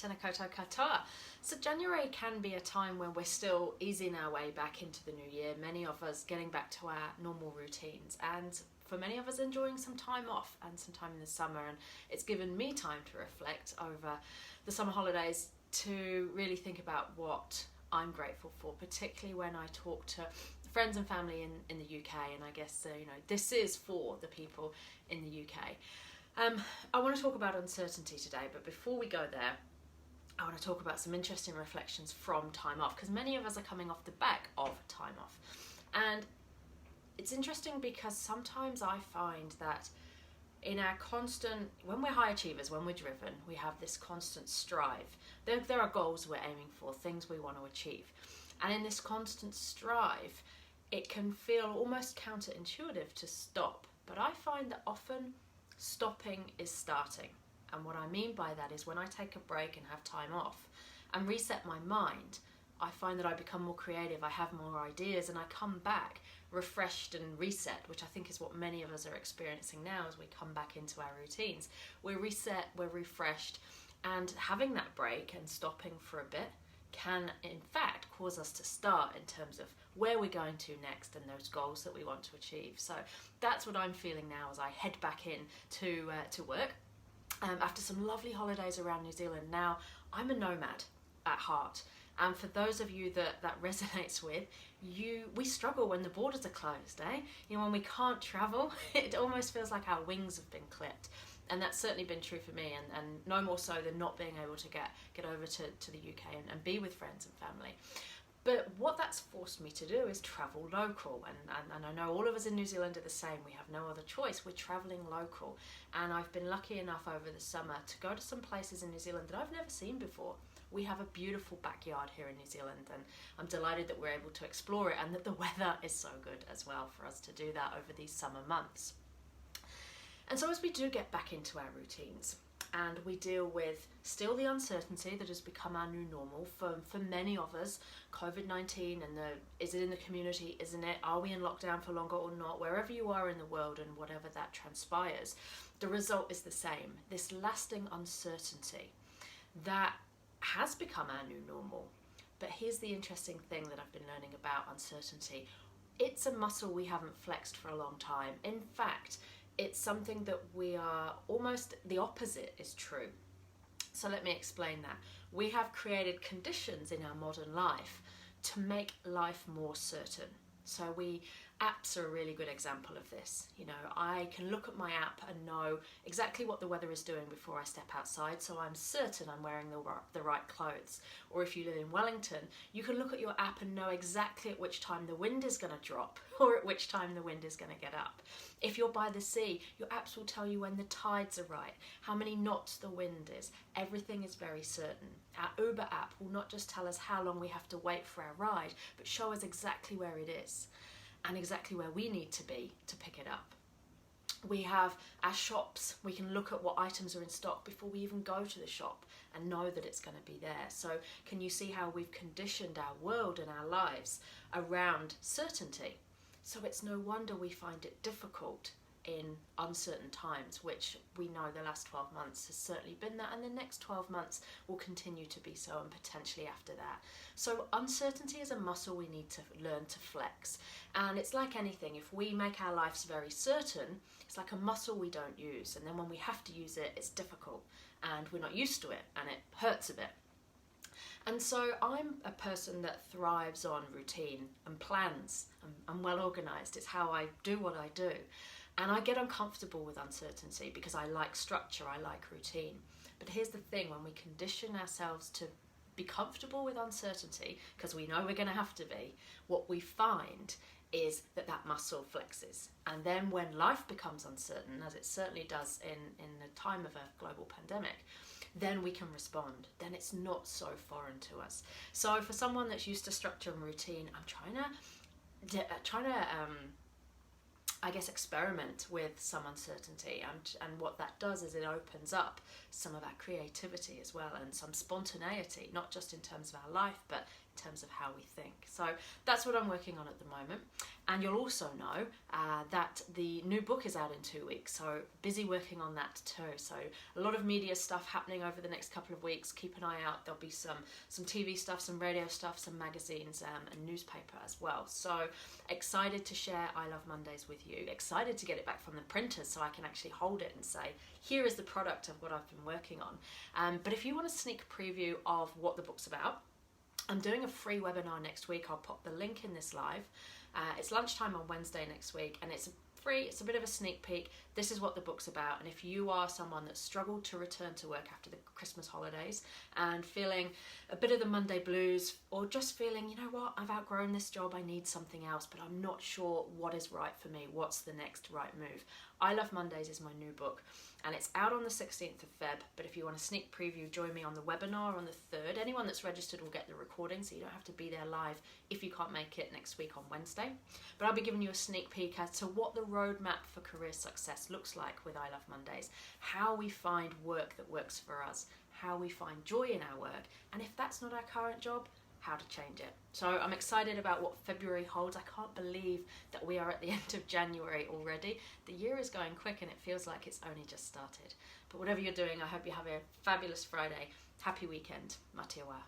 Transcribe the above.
Tēnā koutou katoa. So January can be a time when we're still easing our way back into the new year, many of us getting back to our normal routines, and for many of us enjoying some time off and some time in the summer. And it's given me time to reflect over the summer holidays to really think about what I'm grateful for, particularly when I talk to friends and family in the UK, and I guess this is for the people in the UK. I want to talk about uncertainty today, but before we go there, I want to talk about some interesting reflections from time off, because many of us are coming off the back of time off. And it's interesting because sometimes I find that in our constant, when we're high achievers, when we're driven, we have this constant strive. There are goals we're aiming for, things we want to achieve. And in this constant strive, it can feel almost counterintuitive to stop. But I find that often stopping is starting. And what I mean by that is when I take a break and have time off and reset my mind, I find that I become more creative, I have more ideas, and I come back refreshed and reset, which I think is what many of us are experiencing now as we come back into our routines. We're reset, we're refreshed, and having that break and stopping for a bit can in fact cause us to start in terms of where we're going to next and those goals that we want to achieve. So that's what I'm feeling now as I head back in to work. After some lovely holidays around New Zealand, now I'm a nomad at heart. And for those of you that resonates with, we struggle when the borders are closed, eh? When we can't travel, it almost feels like our wings have been clipped. And that's certainly been true for me, and no more so than not being able to get over to the UK and be with friends and family. But what that's forced me to do is travel local, and I know all of us in New Zealand are the same. We have no other choice. We're travelling local, and I've been lucky enough over the summer to go to some places in New Zealand that I've never seen before. We have a beautiful backyard here in New Zealand, and I'm delighted that we're able to explore it and that the weather is so good as well for us to do that over these summer months. And so as we do get back into our routines, and we deal with still the uncertainty that has become our new normal for many of us, COVID-19 and is it in the community, isn't it? Are we in lockdown for longer or not? Wherever you are in the world and whatever that transpires, the result is the same. This lasting uncertainty that has become our new normal. But here's the interesting thing that I've been learning about uncertainty. It's a muscle we haven't flexed for a long time. In fact, it's something that we are almost the opposite is true. So let me explain that. We have created conditions in our modern life to make life more certain. So apps are a really good example of this. I can look at my app and know exactly what the weather is doing before I step outside, so I'm certain I'm wearing the right clothes. Or if you live in Wellington, you can look at your app and know exactly at which time the wind is going to drop or at which time the wind is going to get up. If you're by the sea, your apps will tell you when the tides are right, how many knots the wind is. Everything is very certain. Our Uber app will not just tell us how long we have to wait for our ride, but show us exactly where it is and exactly where we need to be to pick it up. We have our shops. We can look at what items are in stock before we even go to the shop and know that it's going to be there. So can you see how we've conditioned our world and our lives around certainty? So it's no wonder we find it difficult in uncertain times, which we know the last 12 months has certainly been that, and the next 12 months will continue to be so, and potentially after that. So uncertainty is a muscle we need to learn to flex. And it's like anything, if we make our lives very certain, it's like a muscle we don't use, and then when we have to use it, it's difficult and we're not used to it and it hurts a bit. And so I'm a person that thrives on routine and plans. I'm well organised. It's how I do what I do. And I get uncomfortable with uncertainty because I like structure, I like routine. But here's the thing, when we condition ourselves to be comfortable with uncertainty, because we know we're going to have to be, what we find is that muscle flexes. And then when life becomes uncertain, as it certainly does in the time of a global pandemic, then we can respond. Then it's not so foreign to us. So for someone that's used to structure and routine, I'm trying to I guess, experiment with some uncertainty, and what that does is it opens up some of our creativity as well and some spontaneity, not just in terms of our life, but in terms of how we think. So that's what I'm working on at the moment. And you'll also know that the new book is out in 2 weeks, so busy working on that too. So a lot of media stuff happening over the next couple of weeks. Keep an eye out. There'll be some TV stuff, some radio stuff, some magazines, and newspaper as well. So excited to share I Love Mondays with you. Excited to get it back from the printers so I can actually hold it and say, here is the product of what I've been working on. But if you want a sneak preview of what the book's about, I'm doing a free webinar next week. I'll pop the link in this live. It's lunchtime on Wednesday next week, and it's free. It's a bit of a sneak peek. This is what the book's about, and if you are someone that struggled to return to work after the Christmas holidays and feeling a bit of the Monday blues, or just feeling, you know what, I've outgrown this job, I need something else, but I'm not sure what is right for me, what's the next right move. I Love Mondays is my new book, and it's out on the 16th of Feb, but if you want a sneak preview, join me on the webinar on the 3rd. Anyone that's registered will get the recording, so you don't have to be there live if you can't make it next week on Wednesday. But I'll be giving you a sneak peek as to what the roadmap for career success looks like with I Love Mondays, how we find work that works for us, how we find joy in our work, and if that's not our current job, how to change it. So I'm excited about what February holds. I can't believe that we are at the end of January already. The year is going quick and it feels like it's only just started. But whatever you're doing, I hope you have a fabulous Friday. Happy weekend. Matiawa.